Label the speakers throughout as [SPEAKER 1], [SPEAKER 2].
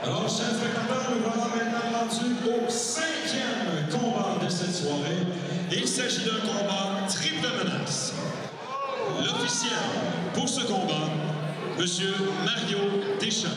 [SPEAKER 1] Alors, chers spectateurs, nous voilà maintenant rendus au 5e combat de cette soirée. Il s'agit d'un combat triple menace. L'officiel pour ce combat, M. Mario Deschamps.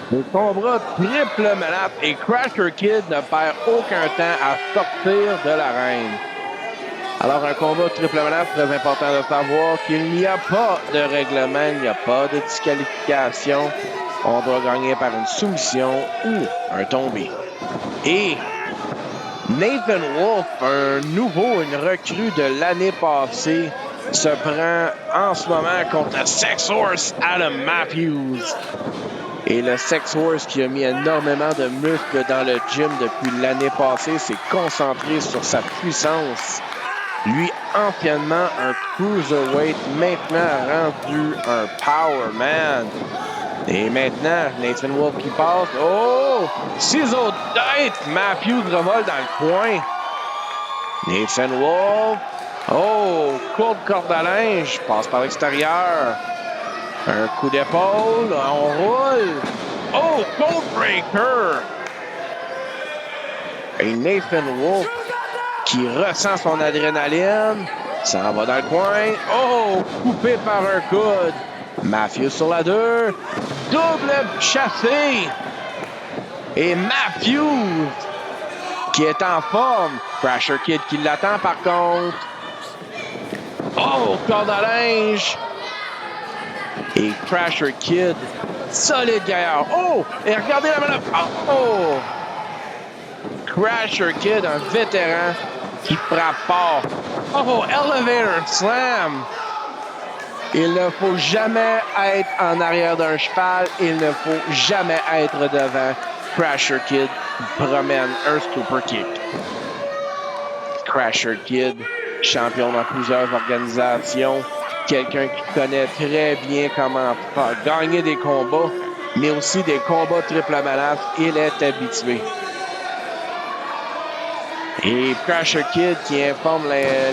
[SPEAKER 2] Le combat triple menace et Crusher Kid ne perd aucun temps à sortir de l'arène. Alors, un combat triple menace, très important de savoir qu'il n'y a pas de règlement, il n'y a pas de disqualification. On doit gagner par une soumission ou un tombé. Et Nathan Wolf, un nouveau, une recrue de l'année passée, se prend en ce moment contre le Sex Horse Adam Matthews. Et le Sex Horse, qui a mis énormément de muscles dans le gym depuis l'année passée, s'est concentré sur sa puissance. Lui, anciennement un cruiserweight, maintenant rendu un power man. Et maintenant, Nathan Wolf qui passe. Oh! Ciseau de tête! Matthews revole dans le coin. Nathan Wolf Oh, corde à linge, passe par l'extérieur. Un coup d'épaule, on roule. Oh, Code Breaker. Et Nathan Wolfe qui ressent son adrénaline. Ça va dans le coin. Oh, coupé par un coude. Matthews sur la 2. Double chassé. Et Matthews qui est en forme. Crasher Kid qui l'attend par contre. Oh, corde à linge. Et Crasher Kid, solide gaillard. Oh, et regardez la manœuvre. Oh. Crasher Kid, un vétéran qui frappe fort. Oh, elevator slam. Il ne faut jamais être en arrière d'un cheval. Il ne faut jamais être devant. Crasher Kid promène un super kick. Crasher Kid, champion dans plusieurs organisations. Quelqu'un qui connaît très bien comment gagner des combats, mais aussi des combats triple menace. Il est habitué. Et Crasher Kid qui informe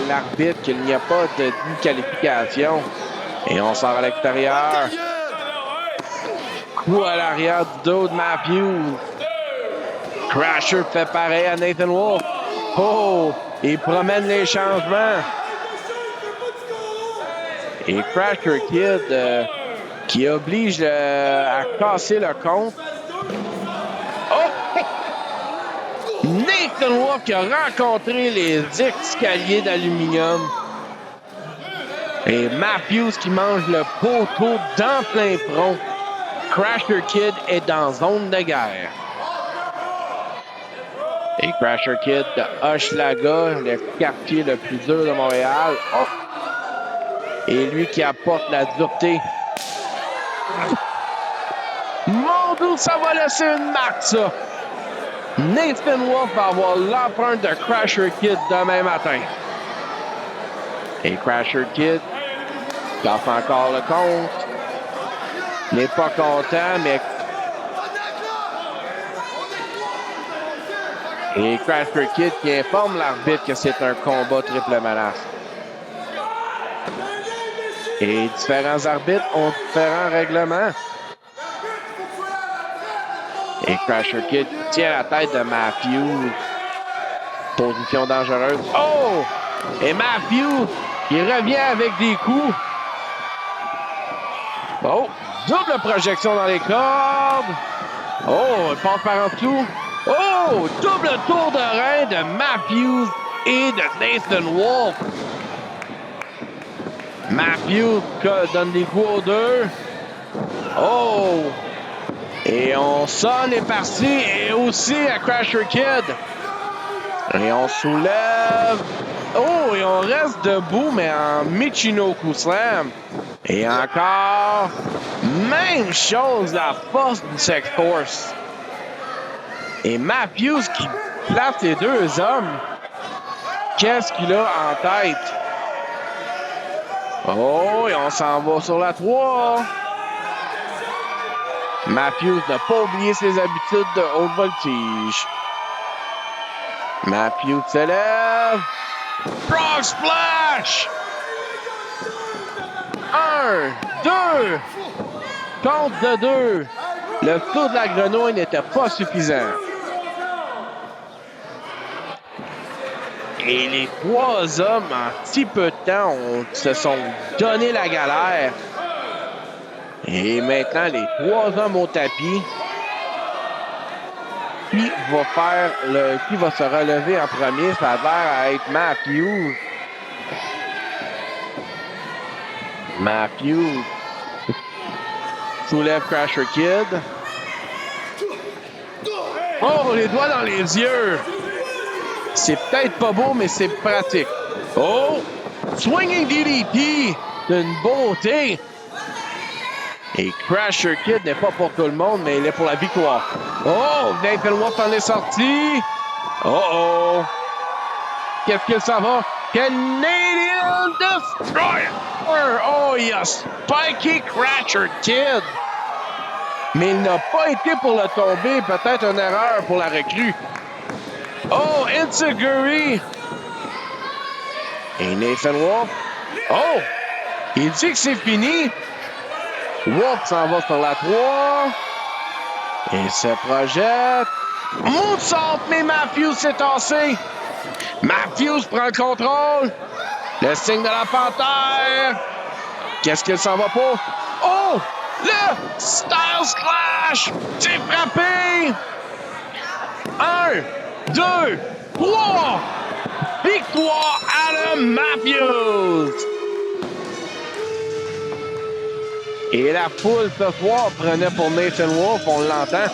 [SPEAKER 2] l'arbitre qu'il n'y a pas de disqualification. Et on sort à l'extérieur. Coup à l'arrière du dos de Matthews. Crasher fait pareil à Nathan Wolfe. Oh, il promène les changements. Et Crasher Kid qui oblige à casser le compte. Oh! Nathan Wolfe qui a rencontré les escaliers d'aluminium. Et Matthews qui mange le poteau dans plein front. Crasher Kid est dans zone de guerre. Et Crasher Kid de Hochelaga, le quartier le plus dur de Montréal. Oh! Et lui qui apporte la dureté. Mon Dieu, ça va laisser une marque, ça. Nathan Wolfe va avoir l'empreinte de Crasher Kid demain matin. Et Crasher Kid tape encore le compte. N'est pas content, mais... Et Crasher Kid qui informe l'arbitre que c'est un combat triple menace. Et différents arbitres ont différents règlements. Et Crasher Kid tient la tête de Matthews. Position dangereuse. Oh! Et Matthews qui revient avec des coups. Oh! Double projection dans les cordes. Oh! Il passe par en dessous. Oh! Double tour de rein de Matthews et de Nathan Wolfe. Matthews donne des coups aux deux. Oh! Et on sonne et parti. Et aussi à Crasher Kid. Et on soulève. Oh! Et on reste debout, mais en Michinoku Slam. Et encore. Même chose, la force du Sex Force. Et Matthews qui place les deux hommes. Qu'est-ce qu'il a en tête? Oh, et on s'en va sur la 3. Matthews n'a pas oublié ses habitudes de haute voltige. Matthews s'élève. Frog Splash! 1, 2. Compte de 2. Le tour de la grenouille n'était pas suffisant. Et les trois hommes, en si peu de temps, se sont donné la galère. Et maintenant, les trois hommes au tapis. Qui va se relever en premier? Ça a l'air à être Matthews. Matthews soulève Crasher Kid. Oh, les doigts dans les yeux. C'est peut-être pas beau, mais c'est pratique. Oh! Swinging DDT d'une beauté. Et Crasher Kid n'est pas pour tout le monde, mais il est pour la victoire. Oh! Nathan Wolfe en est sorti. Oh! Qu'est-ce que ça va? Canadian Destroyer! Oh, il a spiké Crasher Kid. Mais il n'a pas été pour le tomber. Peut-être une erreur pour la recrue. Oh, Enzuigiri! Et Nathan Wolfe. Oh! Il dit que c'est fini. Wolfe s'en va sur la 3. Et se projette. Moonsault, mais Matthews s'est tassé. Matthews prend le contrôle. Le signe de la panthère. Qu'est-ce qu'il s'en va pour? Oh! Le Styles Clash! C'est frappé! 1, 2, 3! Victoire Adam Matthews! Et la foule ce soir prenait pour Nathan Wolfe, on l'entend.